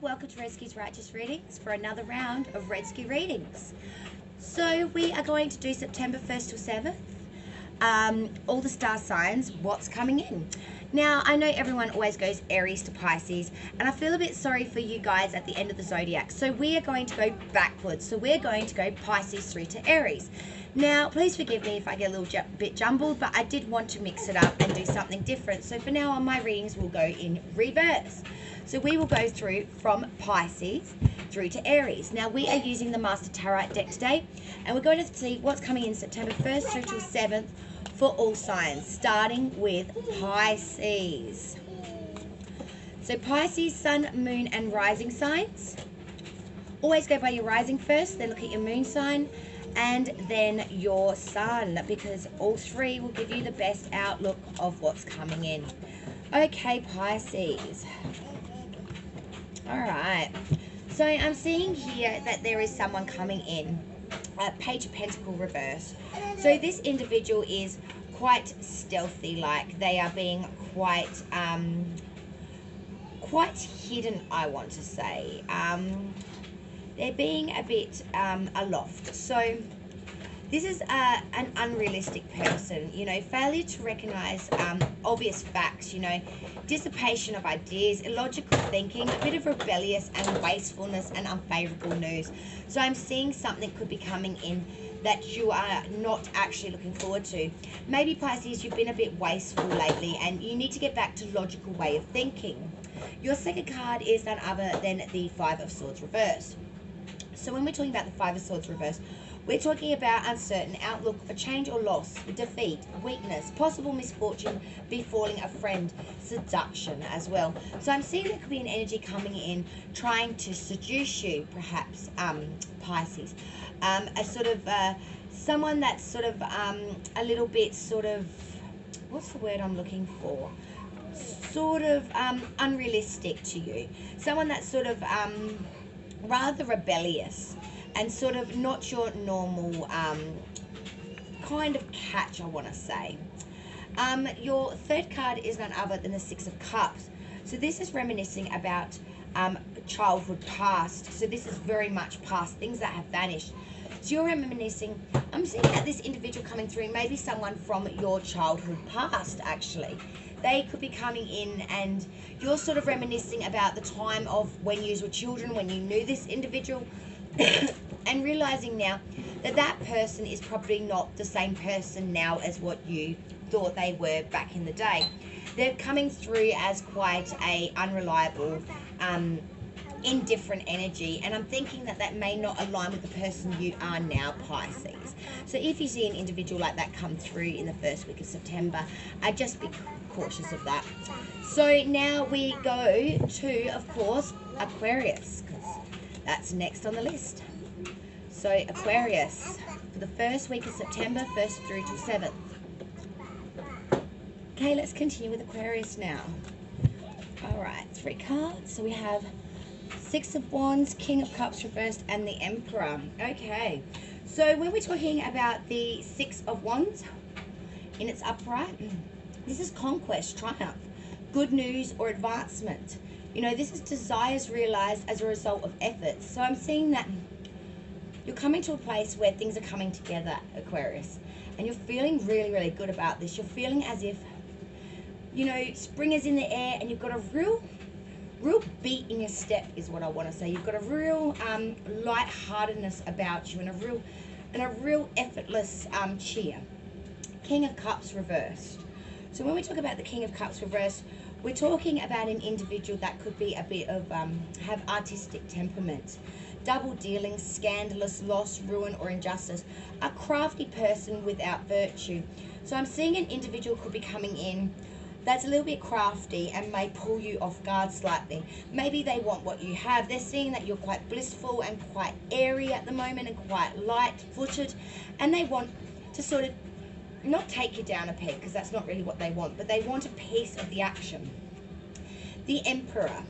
welcome to Redski's Righteous Readings for another round of Redski readings. So we are going to do September 1st to 7th, all the star signs, what's coming in. Now, I know everyone always goes Aries to Pisces, and I feel a bit sorry for you guys at the end of the zodiac. So we are going to go backwards. So we're going to go Pisces through to Aries. Now, please forgive me if I get a little bit jumbled, but I did want to mix it up and do something different. So for now on, my readings will go in reverse. So we will go through from Pisces through to Aries. Now, we are using the Master Tarot deck today, and we're going to see what's coming in September 1st through to 7th for all signs, starting with Pisces. So Pisces, sun, moon, and rising signs. Always go by your rising first, then look at your moon sign, and then your sun, because all three will give you the best outlook of what's coming in. Okay, Pisces. All right. So I'm seeing here that there is someone coming in. Page of Pentacle reverse. So this individual is quite stealthy, like they are being quite hidden, I want to say. They're being a bit aloft. So this is an unrealistic person, you know, failure to recognize obvious facts, you know, dissipation of ideas, illogical thinking, a bit of rebellious and wastefulness and unfavorable news. So I'm seeing something could be coming in that you are not actually looking forward to. Maybe Pisces, you've been a bit wasteful lately and you need to get back to logical way of thinking. Your second card is none other than the Five of Swords reversed. So when we're talking about the Five of Swords reversed, we're talking about uncertain outlook, a change or loss, defeat, weakness, possible misfortune, befalling a friend, seduction as well. So I'm seeing there could be an energy coming in trying to seduce you, perhaps, Pisces. A sort of someone that's sort of a little bit sort of, what's the word I'm looking for? Sort of unrealistic to you. Someone that's sort of rather rebellious and sort of not your normal kind of catch, I want to say. Your third card is none other than the Six of Cups. So this is reminiscing about childhood past. So this is very much past, things that have vanished. So you're reminiscing, I'm seeing that this individual coming through, maybe someone from your childhood past, actually. They could be coming in and you're sort of reminiscing about the time of when you were children, when you knew this individual, and realizing now that that person is probably not the same person now as what you thought they were back in the day. They're coming through as quite a unreliable, indifferent energy, and I'm thinking that that may not align with the person you are now, Pisces. So if you see an individual like that come through in the first week of September, just be cautious of that. So now we go to, of course, Aquarius, because that's next on the list. So Aquarius, for the first week of September, 1st through to 7th. Okay, let's continue with Aquarius now. All right, 3 cards. So we have Six of Wands, King of Cups reversed, and the Emperor. Okay, so when we're talking about the Six of Wands in its upright, this is conquest, triumph, good news, or advancement. You know, this is desires realized as a result of efforts. So I'm seeing that you're coming to a place where things are coming together, Aquarius, and you're feeling really, really good about this. You're feeling as if, you know, spring is in the air and you've got a real beat in your step is what I want to say. You've got a real lightheartedness about you and a real effortless cheer. King of Cups reversed. So when we talk about the King of Cups reversed, we're talking about an individual that could be a bit of, have artistic temperament, double dealing, scandalous, loss, ruin, or injustice, a crafty person without virtue. So I'm seeing an individual could be coming in that's a little bit crafty and may pull you off guard slightly. Maybe they want what you have. They're seeing that you're quite blissful and quite airy at the moment and quite light-footed, and they want to sort of not take you down a peg, because that's not really what they want, but they want a piece of the action. The Emperor.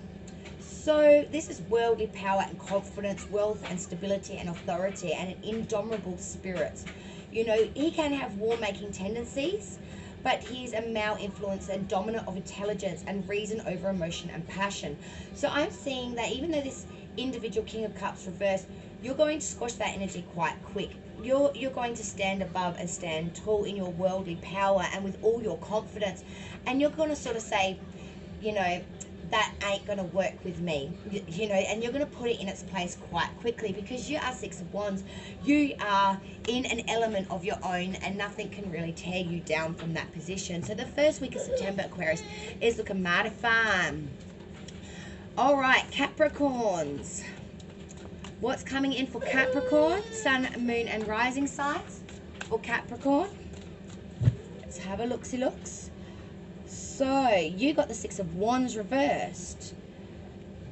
So this is worldly power and confidence, wealth and stability and authority, and an indomitable spirit. You know, he can have war-making tendencies, but he is a male influence and dominant of intelligence and reason over emotion and passion. So I'm seeing that even though this individual King of Cups reversed, you're going to squash that energy quite quick. You're going to stand above and stand tall in your worldly power and with all your confidence, and you're going to sort of say, you know, that ain't going to work with me, you know, and you're going to put it in its place quite quickly, because you are Six of Wands. You are in an element of your own, and nothing can really tear you down from that position. So the first week of September, Aquarius, is looking mighty fine. All right, Capricorns. What's coming in for Capricorn? Sun, moon, and rising signs for Capricorn. Let's have a look-see-looks. So, you got the Six of Wands reversed,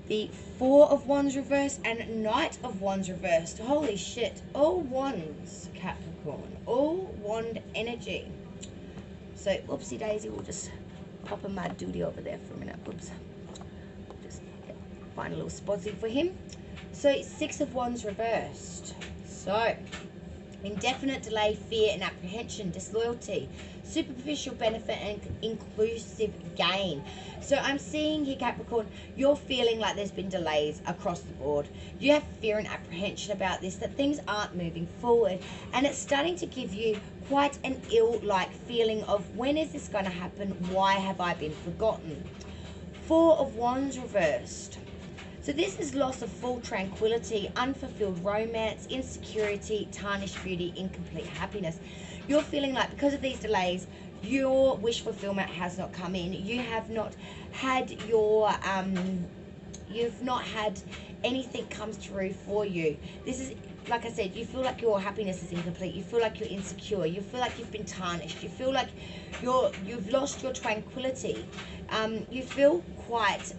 the Four of Wands reversed, and Knight of Wands reversed. Holy shit. All wands, Capricorn. All wand energy. So, whoopsie daisy, we'll just pop a mad duty over there for a minute. Oops. Just find a little spotsy for him. So, Six of Wands reversed. So, indefinite delay, fear and apprehension, disloyalty, superficial benefit and inclusive gain. So I'm seeing here, Capricorn, you're feeling like there's been delays across the board. You have fear and apprehension about this, that things aren't moving forward, and it's starting to give you quite an ill-like feeling of, when is this going to happen? Why have I been forgotten? Four of Wands reversed. So this is loss of full tranquility, unfulfilled romance, insecurity, tarnished beauty, incomplete happiness. You're feeling like, because of these delays, your wish fulfillment has not come in. You have not had your, you've not had anything come through for you. This is, like I said, you feel like your happiness is incomplete. You feel like you're insecure. You feel like you've been tarnished. You feel like you've lost your tranquility. You feel quite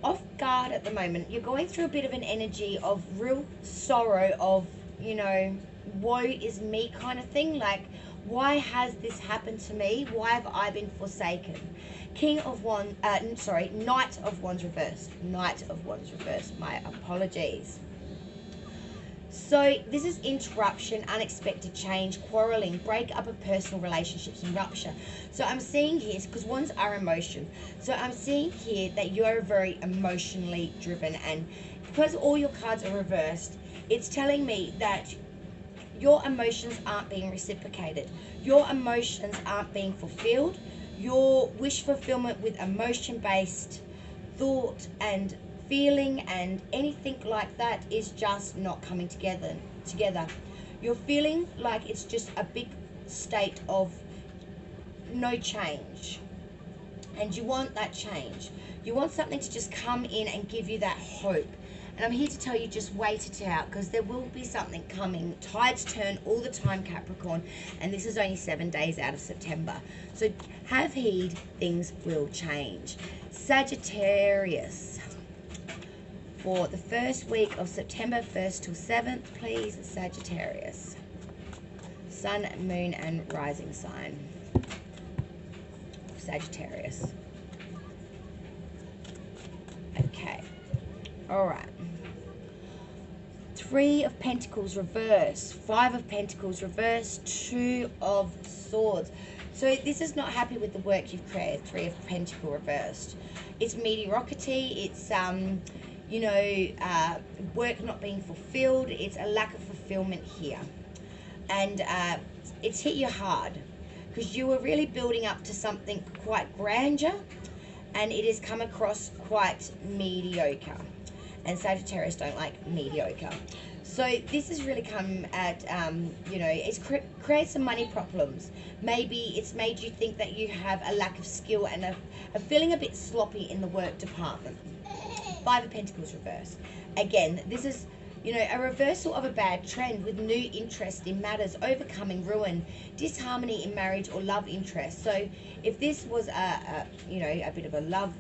off guard at the moment. You're going through a bit of an energy of real sorrow, of, you know, woe is me kind of thing. Like, why has this happened to me? Why have I been forsaken? King of Wands, Knight of Wands reversed. Knight of Wands reversed. My apologies. So this is interruption, unexpected change, quarreling, break up of personal relationships and rupture. So I'm seeing here, because wands are emotion, so I'm seeing here that you're very emotionally driven, and because all your cards are reversed, it's telling me that your emotions aren't being reciprocated. Your emotions aren't being fulfilled. Your wish fulfillment with emotion-based thought and feeling and anything like that is just not coming together. You're feeling like it's just a big state of no change, and you want that change. You want something to just come in and give you that hope. And I'm here to tell you, just wait it out, because there will be something coming. Tides turn all the time, Capricorn, and this is only 7 days out of September. So have heed, things will change. Sagittarius. For the first week of September, 1st till 7th, please, Sagittarius. Sun, moon, and rising sign. Sagittarius. Okay. All right. 3 of Pentacles reverse, 5 of Pentacles reverse, 2 of Swords. So this is not happy with the work you've created. 3 of Pentacles reversed. It's mediocrity. It's you know, work not being fulfilled. It's a lack of fulfillment here, and it's hit you hard because you were really building up to something quite grandeur, and it has come across quite mediocre. And Sagittarius don't like mediocre. So this has really come at, you know, it's created some money problems. Maybe it's made you think that you have a lack of skill and a feeling a bit sloppy in the work department. 5 of Pentacles reversed. Again, this is, you know, a reversal of a bad trend with new interest in matters, overcoming ruin, disharmony in marriage or love interest. So if this was a you know, a bit of a love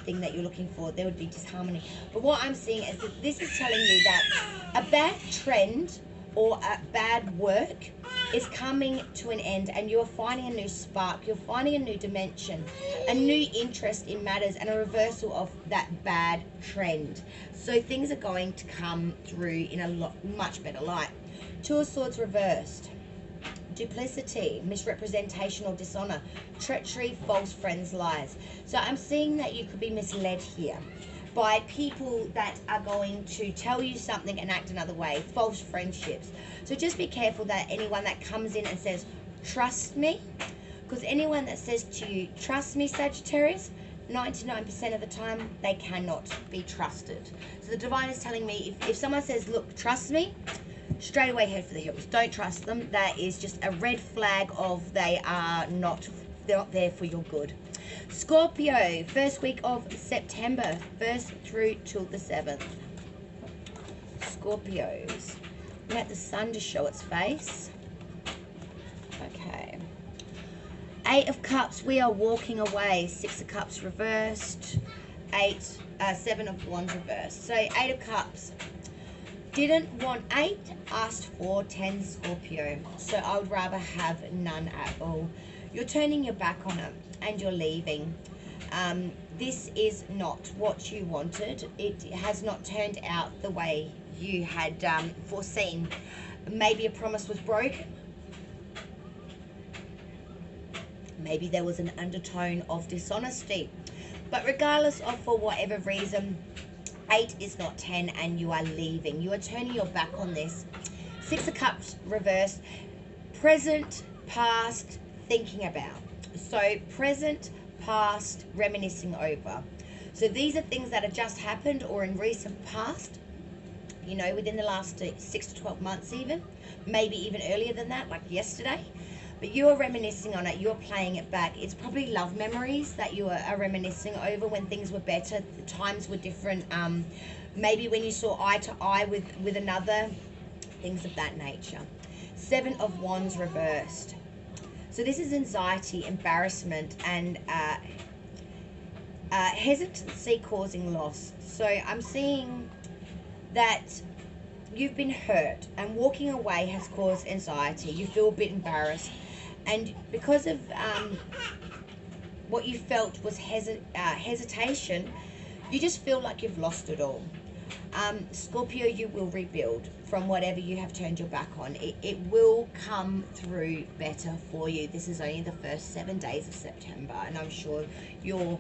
thing that you're looking for, there would be disharmony. But what I'm seeing is that this is telling you that a bad trend or a bad work is coming to an end, and you're finding a new spark, you're finding a new dimension, a new interest in matters, and a reversal of that bad trend. So things are going to come through in a much better light. 2 of Swords reversed. duplicity, misrepresentation or dishonor, treachery, false friends, lies. So I'm seeing that you could be misled here by people that are going to tell you something and act another way, false friendships. So just be careful that anyone that comes in and says, trust me, because anyone that says to you, trust me, Sagittarius, 99% of the time, they cannot be trusted. So the divine is telling me, if someone says, look, trust me, straight away head for the hills. Don't trust them. That is just a red flag of they're not there for your good. Scorpio, first week of September, 1st through till the 7th. Scorpios. Let the sun to show its face. Okay. 8 of Cups, we are walking away. 6 of Cups reversed. 7 of Wands reversed. So 8 of Cups. Didn't want 8, asked for 10, Scorpio. So I would rather have none at all. You're turning your back on it and you're leaving. This is not what you wanted. It has not turned out the way you had foreseen. Maybe a promise was broken. Maybe there was an undertone of dishonesty. But regardless of for whatever reason, 8 is not 10 and you are leaving. You are turning your back on this. 6 of Cups reversed. Present, past, thinking about. So present, past, reminiscing over. So these are things that have just happened or in recent past, you know, within the last 6 to 12 months even. Maybe even earlier than that, like yesterday. But you are reminiscing on it. You're playing it back. It's probably love memories that you are reminiscing over when things were better. The times were different. Maybe when you saw eye to eye with another. Things of that nature. 7 of Wands reversed. So this is anxiety, embarrassment, and hesitancy causing loss. So I'm seeing that you've been hurt and walking away has caused anxiety. You feel a bit embarrassed. And because of what you felt was hesitation, you just feel like you've lost it all. Scorpio, you will rebuild from whatever you have turned your back on. It will come through better for you. This is only the first 7 days of September, and I'm sure you'll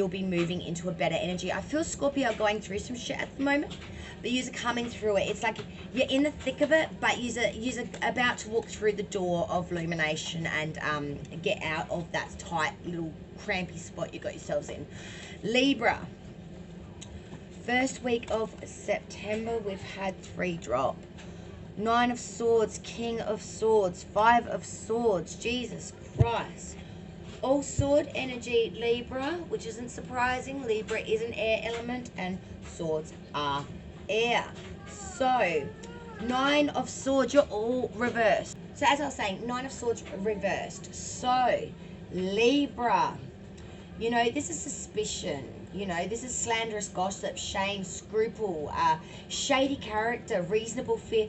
be moving into a better energy. I feel Scorpio going through some shit at the moment, but you're coming through it. It's like you're in the thick of it, but you're about to walk through the door of illumination and get out of that tight little crampy spot you got yourselves in. Libra. First week of September, we've had 3 drop. 9 of Swords, King of Swords, 5 of Swords, Jesus Christ. All sword energy, Libra, which isn't surprising. Libra is an air element and swords are air. So, 9 of Swords, you're all reversed. So as I was saying, 9 of Swords reversed. So, Libra, you know, this is suspicion. You know, this is slanderous gossip, shame, scruple, shady character, reasonable fear.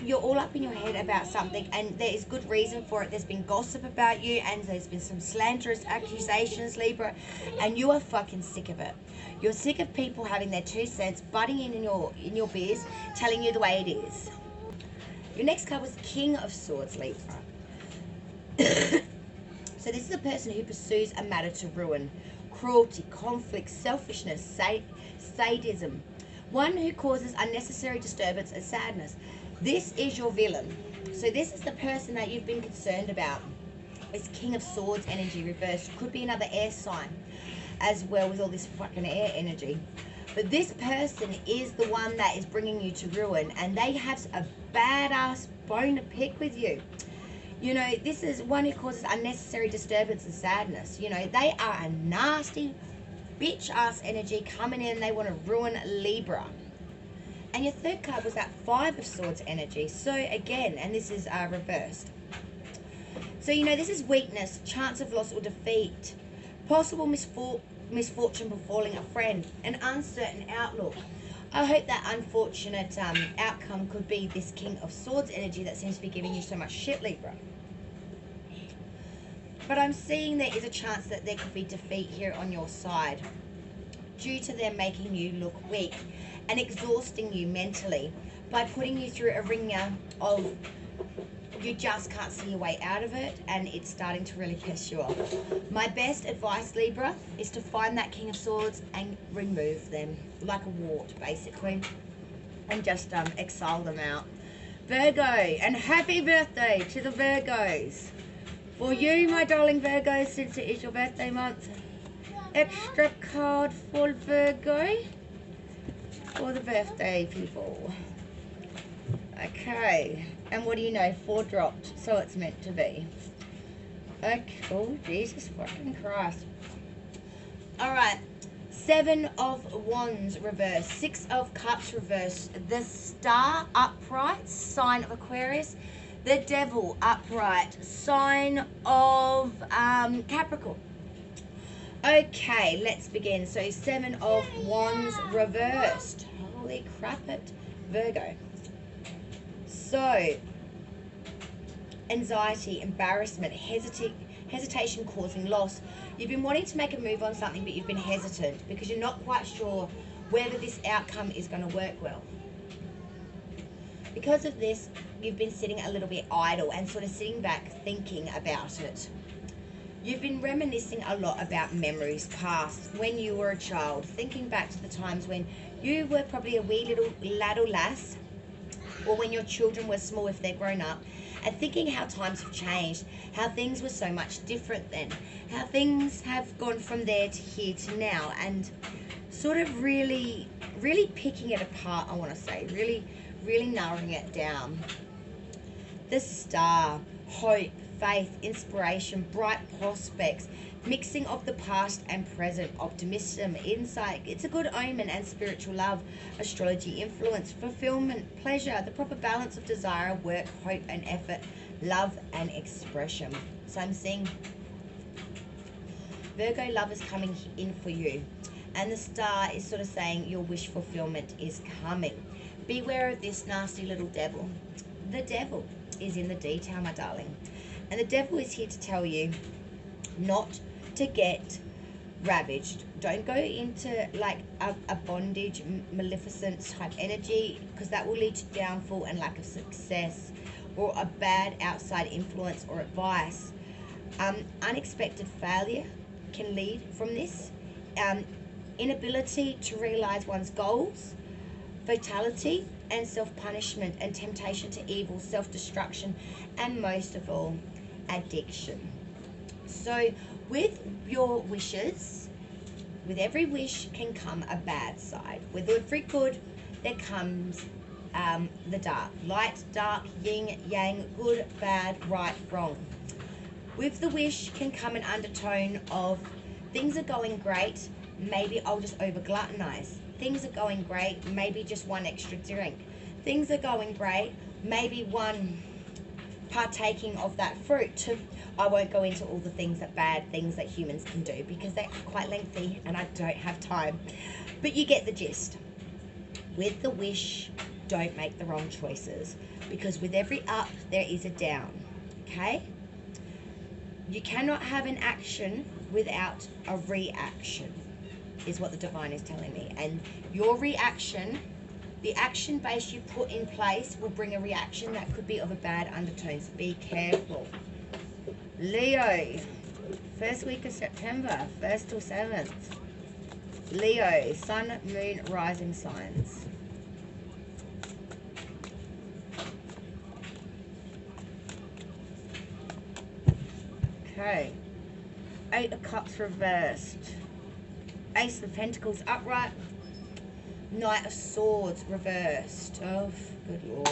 You're all up in your head about something, and there is good reason for it. There's been gossip about you, and there's been some slanderous accusations, Libra, and you are fucking sick of it. You're sick of people having their 2 cents, butting in your biz, telling you the way it is. Your next card was King of Swords, Libra. So this is a person who pursues a matter to ruin. Cruelty, conflict, selfishness, sadism. One who causes unnecessary disturbance and sadness. This is your villain. So this is the person that you've been concerned about. It's King of Swords energy reversed. Could be another air sign as well with all this fucking air energy. But this person is the one that is bringing you to ruin, and they have a badass bone to pick with you. You know, this is one who causes unnecessary disturbance and sadness. You know, they are a nasty bitch-ass energy coming in. They want to ruin Libra. And your third card was that 5 of Swords energy. So, again, and this is reversed. So, you know, this is weakness, chance of loss or defeat, possible misfortune befalling a friend, an uncertain outlook. I hope that unfortunate outcome could be this King of Swords energy that seems to be giving you so much shit, Libra. But I'm seeing there is a chance that there could be defeat here on your side due to them making you look weak and exhausting you mentally by putting you through a ringer of you just can't see your way out of it, and it's starting to really piss you off. My best advice, Libra, is to find that King of Swords and remove them like a wart, basically, and just exile them out. Virgo, and happy birthday to the Virgos. For you, my darling Virgos, since it is your birthday month, extra card for Virgo for the birthday people. Okay, and what do you know? 4 dropped, so it's meant to be. Okay, oh, Jesus fucking Christ. Alright, 7 of Wands reverse, 6 of Cups reverse, the Star upright, sign of Aquarius, the Devil upright, sign of Capricorn. Okay, let's begin. So 7 of Wands reversed. Holy crap it, Virgo. So, anxiety, embarrassment, hesitation causing loss. You've been wanting to make a move on something, but you've been hesitant because you're not quite sure whether this outcome is going to work well. Because of this, you've been sitting a little bit idle and sort of sitting back thinking about it. You've been reminiscing a lot about memories past when you were a child, thinking back to the times when you were probably a wee little lad or lass, or when your children were small if they're grown up, and thinking how times have changed, how things were so much different then, how things have gone from there to here to now, and sort of really picking it apart, I want to say, really narrowing it down. The Star, hope, faith, inspiration, bright prospects, mixing of the past and present, optimism, insight. It's a good omen and spiritual love, astrology, influence, fulfillment, pleasure, the proper balance of desire, work, hope and effort, love and expression. So I'm seeing Virgo, love is coming in for you. And the Star is sort of saying your wish fulfillment is coming. Beware of this nasty little devil. The devil is in the detail, my darling. And the devil is here to tell you not to get ravaged. Don't go into like a bondage, maleficent type energy, because that will lead to downfall and lack of success, or a bad outside influence or advice. Unexpected failure can lead from this. Inability to realize one's goals, fatality and self-punishment, and temptation to evil, self-destruction, and most of all, addiction. So with your wishes, with every wish can come a bad side. With every good, there comes the dark. Light, dark, yin, yang, good, bad, right, wrong. With the wish can come an undertone of things are going great, maybe I'll just over gluttonize. Things are going great, maybe just one extra drink. Things are going great, maybe one partaking of that fruit. I won't go into all the things that bad things that humans can do because they are quite lengthy and I don't have time. But you get the gist. With the wish, don't make the wrong choices, because with every up, there is a down, okay? You cannot have an action without a reaction, is what the divine is telling me. And your reaction, the action base you put in place, will bring a reaction that could be of a bad undertone, so be careful. Leo, first week of September, 1st till 7th. Leo, sun, moon, rising signs. Okay, 8 of Cups reversed. Ace of Pentacles upright. Knight of Swords reversed. Oh, good Lord.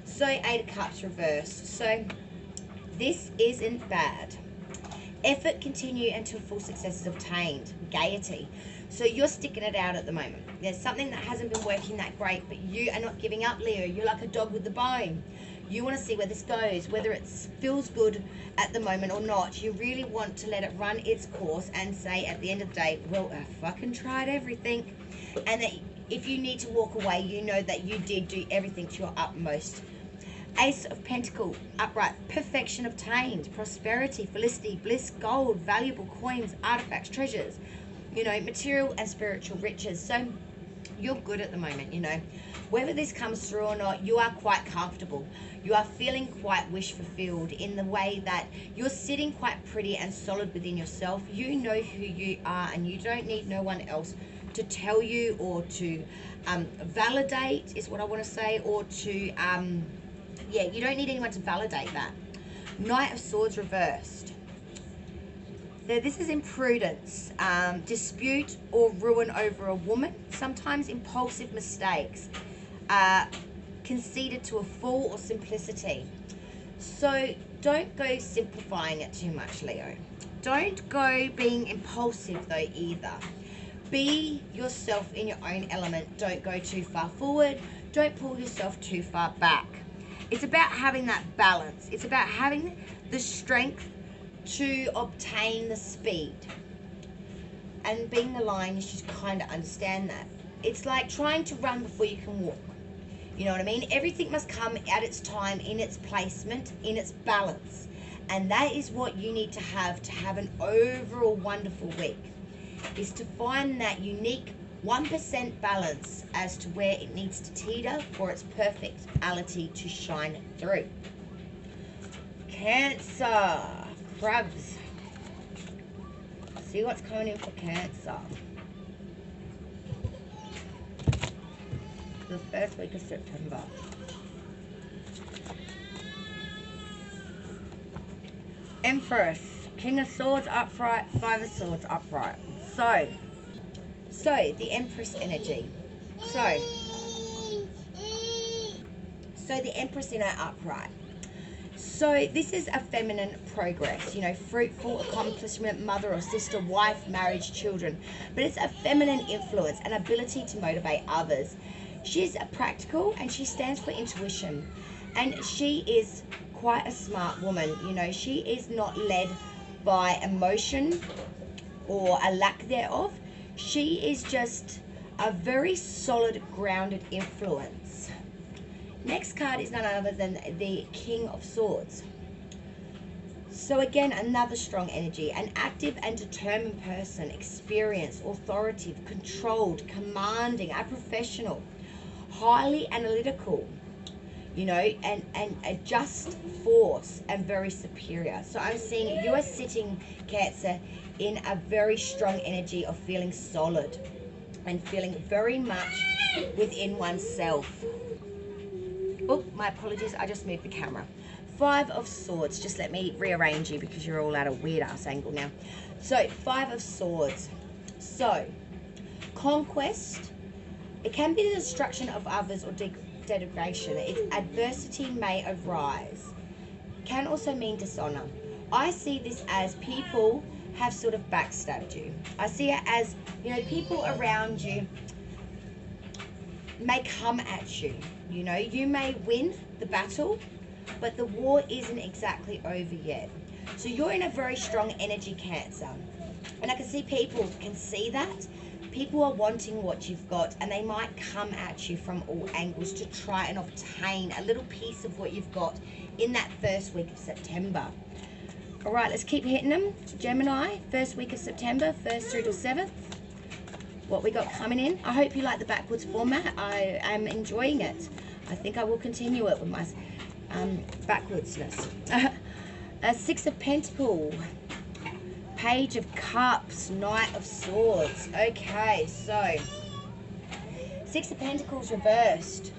So 8 of Cups reversed. So this isn't bad. Effort continue until full success is obtained. Gaiety. So you're sticking it out at the moment. There's something that hasn't been working that great, but you are not giving up, Leo. You're like a dog with the bone. You want to see where this goes, whether it feels good at the moment or not. You really want to let it run its course and say at the end of the day, well, I fucking tried everything. And that if you need to walk away, you know that you did do everything to your utmost. Ace of Pentacles upright. Perfection obtained. Prosperity, felicity, bliss, gold, valuable coins, artifacts, treasures. You know, material and spiritual riches. So You're good at the moment, you know. Whether this comes through or not, you are quite comfortable. You are feeling quite wish fulfilled in the way that you're sitting quite pretty and solid within yourself. You know who you are, and you don't need no one else to tell you or to validate, is what I want to say, or to, yeah, you don't need anyone to validate that. Knight of Swords reversed. This is imprudence, dispute or ruin over a woman, sometimes impulsive mistakes, conceded to a fool or simplicity. So don't go simplifying it too much, Leo. Don't go being impulsive though either. Be yourself in your own element. Don't go too far forward. Don't pull yourself too far back. It's about having that balance. It's about having the strength to obtain the speed. And being the lion, you should kind of understand that. It's like trying to run before you can walk. You know what I mean? Everything must come at its time, in its placement, in its balance. And that is what you need to have an overall wonderful week. Is to find that unique 1% balance as to where it needs to teeter for its perfectality to shine through. Cancer. Crabs. See what's coming in for Cancer. The first week of September. Empress. King of Swords upright. Five of Swords upright. So the Empress energy. So the Empress in her upright. So this is a feminine progress, you know, fruitful accomplishment, mother or sister, wife, marriage, children. But it's a feminine influence, an ability to motivate others. She's a practical and she stands for intuition. And she is quite a smart woman, you know. She is not led by emotion or a lack thereof. She is just a very solid, grounded influence. Next card is none other than the King of Swords. So again, another strong energy, an active and determined person, experienced, authoritative, controlled, commanding, a professional, highly analytical, you know, and a just force and very superior. So I'm seeing you are sitting, Cancer, in a very strong energy of feeling solid and feeling very much within oneself. Oh, my apologies, I just moved the camera. Five of Swords. Just let me rearrange you because you're all at a weird ass angle now. So, Five of Swords. So, conquest. It can be the destruction of others or degradation. It's adversity may arise. Can also mean dishonor. I see this as people have sort of backstabbed you. I see it as, you know, people around you may come at you. You know, you may win the battle, but the war isn't exactly over yet. So you're in a very strong energy, Cancer. And I can see people can see that. People are wanting what you've got, and they might come at you from all angles to try and obtain a little piece of what you've got in that first week of September. All right, let's keep hitting them. Gemini, first week of September, 1st through to 7th. What we got coming in. I hope you like the backwards format. I am enjoying it. I think I will continue it with my backwardsness. Six of Pentacles, Page of Cups, Knight of Swords. Okay, so Six of Pentacles reversed.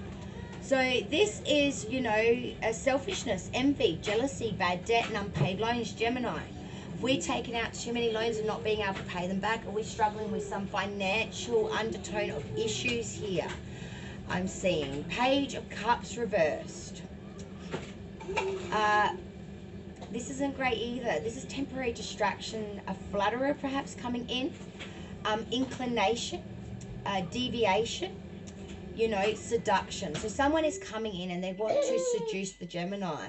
So this is, you know, selfishness, envy, jealousy, bad debt, and unpaid loans, Gemini. If we're taking out too many loans and not being able to pay them back, are we struggling with some financial undertone of issues here? I'm seeing Page of Cups reversed. This isn't great either. This is temporary distraction, a flutterer perhaps coming in, inclination, deviation, you know, seduction. So someone is coming in and they want to seduce the Gemini.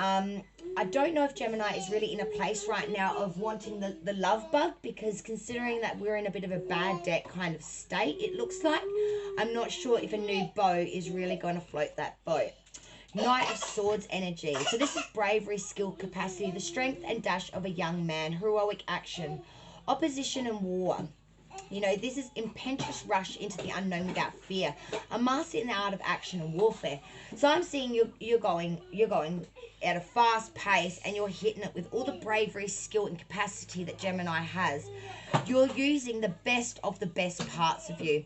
I don't know if Gemini is really in a place right now of wanting the love bug, because considering that we're in a bit of a bad debt kind of state, it looks like, I'm not sure if a new bow is really going to float that boat. Knight of Swords energy. So this is bravery, skill, capacity, the strength and dash of a young man, heroic action, opposition and war. You know, this is impetuous rush into the unknown without fear. A master in the art of action and warfare. So I'm seeing you're going at a fast pace, and you're hitting it with all the bravery, skill, and capacity that Gemini has. You're using the best of the best parts of you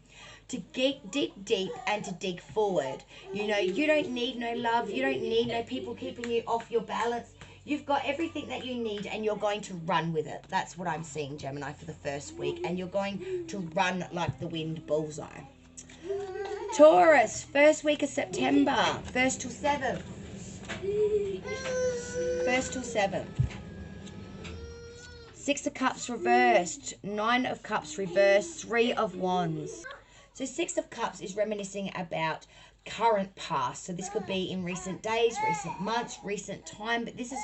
to dig deep and to dig forward. You know, you don't need no love. You don't need no people keeping you off your balance. You've got everything that you need, and you're going to run with it. That's what I'm seeing, Gemini, for the first week. And you're going to run like the wind, bullseye. Taurus, first week of September, 1st till 7th. 1st till 7th. 6 of Cups reversed, 9 of Cups reversed, 3 of Wands. So 6 of Cups is reminiscing about current past. So this could be in recent days, recent months, recent time, but this is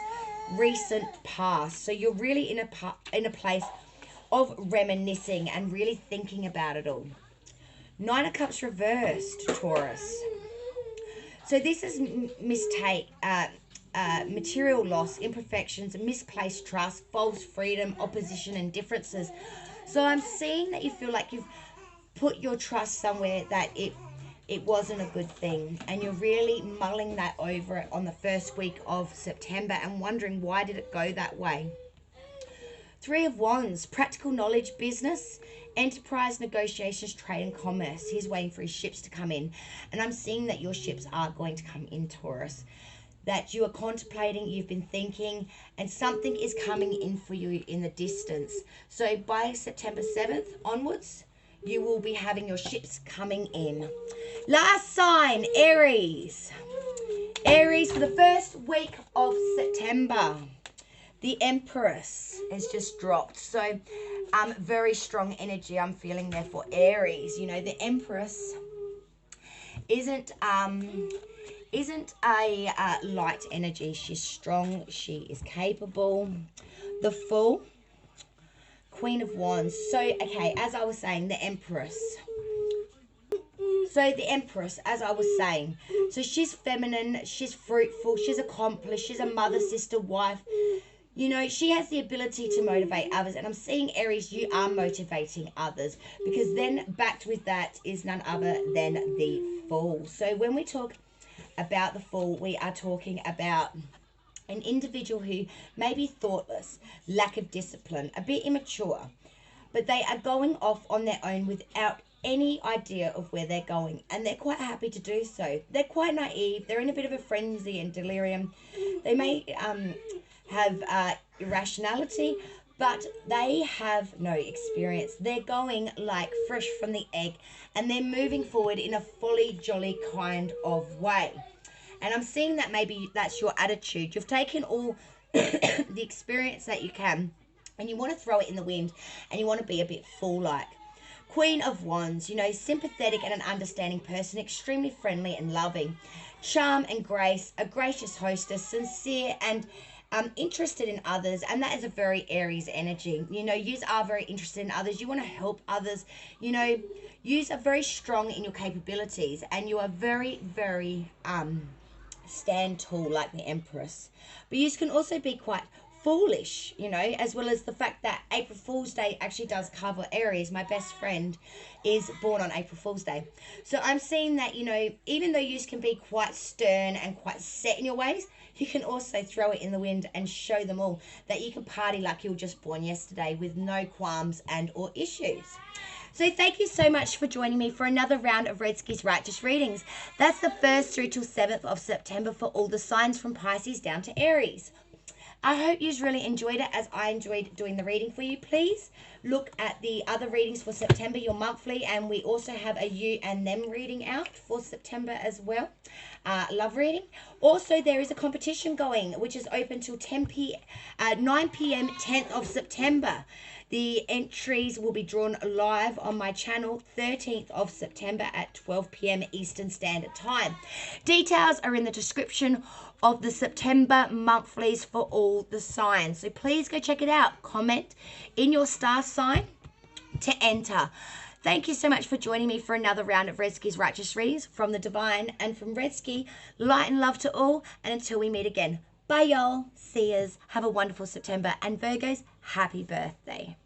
recent past. So you're really in a place of reminiscing and really thinking about it all. 9 of Cups reversed, Taurus. So this is material loss, imperfections, misplaced trust, false freedom, opposition, and differences. So I'm seeing that you feel like you've put your trust somewhere that it wasn't a good thing, and you're really mulling that over on the first week of September and wondering, why did it go that way? 3 of Wands, practical knowledge, business, enterprise, negotiations, trade, and commerce. He's waiting for his ships to come in, and I'm seeing that your ships are going to come in, Taurus. That you are contemplating, you've been thinking, and something is coming in for you in the distance. So by September 7th onwards, you will be having your ships coming in. Last sign, Aries. Aries, for the first week of September, the Empress has just dropped. So very strong energy I'm feeling there for Aries. You know, the Empress isn't a light energy. She's strong. She is capable. The Fool. Queen of Wands. So, okay, as I was saying, the Empress. So, the Empress, as I was saying, so she's feminine, she's fruitful, she's accomplished, she's a mother, sister, wife. You know, she has the ability to motivate others. And I'm seeing, Aries, you are motivating others, because then backed with that is none other than the Fool. So, when we talk about the Fool, we are talking about an individual who may be thoughtless, lack of discipline, a bit immature, but they are going off on their own without any idea of where they're going, and they're quite happy to do so. They're quite naive. They're in a bit of a frenzy and delirium. They may have irrationality, but they have no experience. They're going like fresh from the egg, and they're moving forward in a folly jolly kind of way. And I'm seeing that maybe that's your attitude. You've taken all the experience that you can, and you want to throw it in the wind, and you want to be a bit fool-like. Queen of Wands, you know, sympathetic and an understanding person, extremely friendly and loving. Charm and grace, a gracious hostess, sincere and interested in others, and that is a very Aries energy. You know, you are very interested in others. You want to help others. You know, you are very strong in your capabilities, and you are very, very stand tall like the Empress. But you can also be quite foolish, you know, as well as the fact that April Fool's Day actually does cover Aries. My best friend is born on April Fool's Day. So I'm seeing that, you know, even though you can be quite stern and quite set in your ways, you can also throw it in the wind and show them all that you can party like you were just born yesterday with no qualms and or issues. So thank you so much for joining me for another round of Redski's Righteous Readings. That's the 1st through till 7th of September for all the signs from Pisces down to Aries. I hope you really enjoyed it as I enjoyed doing the reading for you. Please look at the other readings for September, your monthly, and we also have a you and them reading out for September as well. Love reading. Also, there is a competition going, which is open till 9 p.m. 10th of September. The entries will be drawn live on my channel 13th of September at 12 p.m. Eastern Standard Time. Details are in the description of the September monthlies for all the signs. So please go check it out. Comment in your star sign to enter. Thank you so much for joining me for another round of Redski's Righteous Readings from the Divine and from Redski. Light and love to all, and until we meet again. Bye, y'all. See yous. Have a wonderful September. And Virgos, happy birthday.